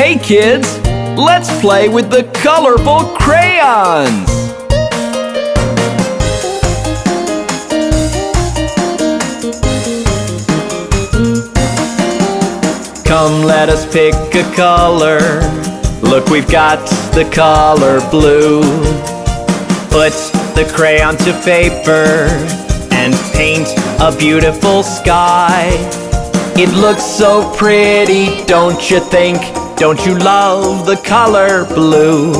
Hey kids, let's play with the colorful crayons! Come, let us pick a color. Look, we've got the color blue. Put the crayon to paper and paint a beautiful sky. It looks so pretty, don't you think? Don't you love the color blue?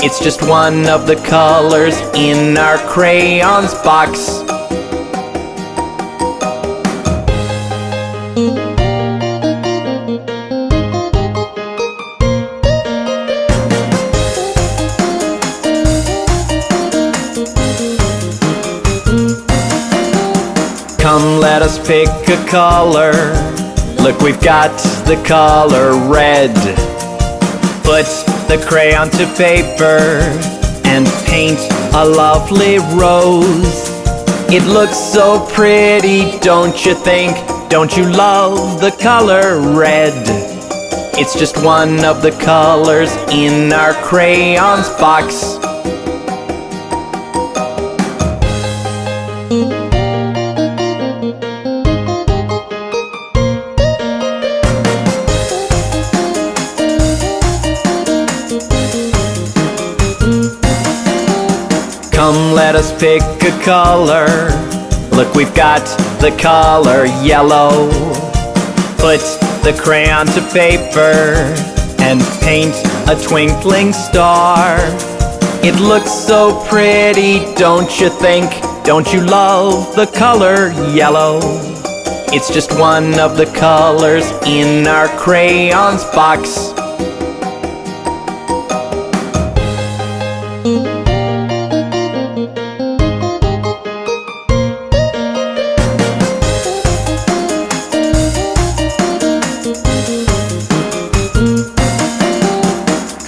It's just one of the colors in our crayons box. Come, let us pick a color. Look, we've got the color red. Put the crayon to paper and paint a lovely rose. It looks so pretty, don't you think? Don't you love the color red? It's just one of the colors in our crayons box. Come, let us pick a color. Look, we've got the color yellow. Put the crayon to paper and paint a twinkling star. It looks so pretty, don't you think? Don't you love the color yellow? It's just one of the colors in our crayons box.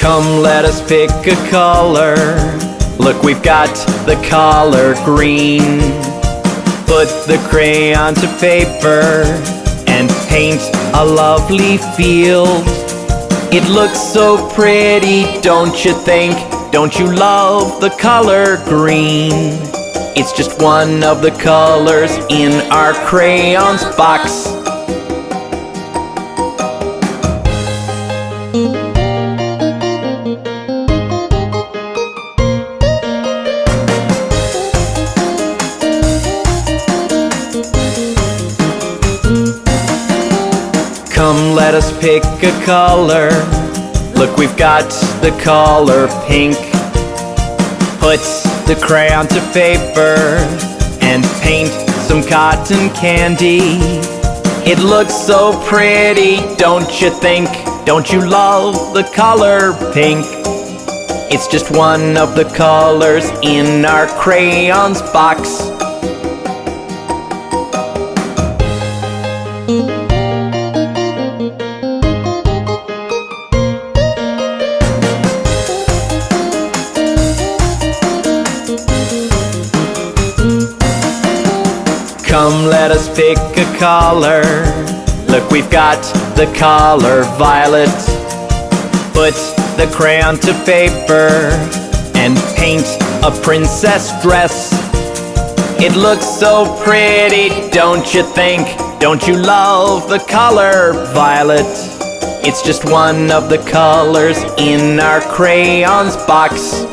Come, let us pick a color. Look, we've got the color green. Put the crayon to paper and paint a lovely field. It looks so pretty, don't you think? Don't you love the color green? It's just one of the colors in our crayons box. Come, let us pick a color. Look, we've got the color pink. Put the crayon to paper and paint some cotton candy. It looks so pretty, don't you think? Don't you love the color pink? It's just one of the colors in our crayons box. Come, let us pick a color. Look, we've got the color violet. Put the crayon to paper and paint a princess dress. It looks so pretty, don't you think? Don't you love the color violet? It's just one of the colors in our crayons box.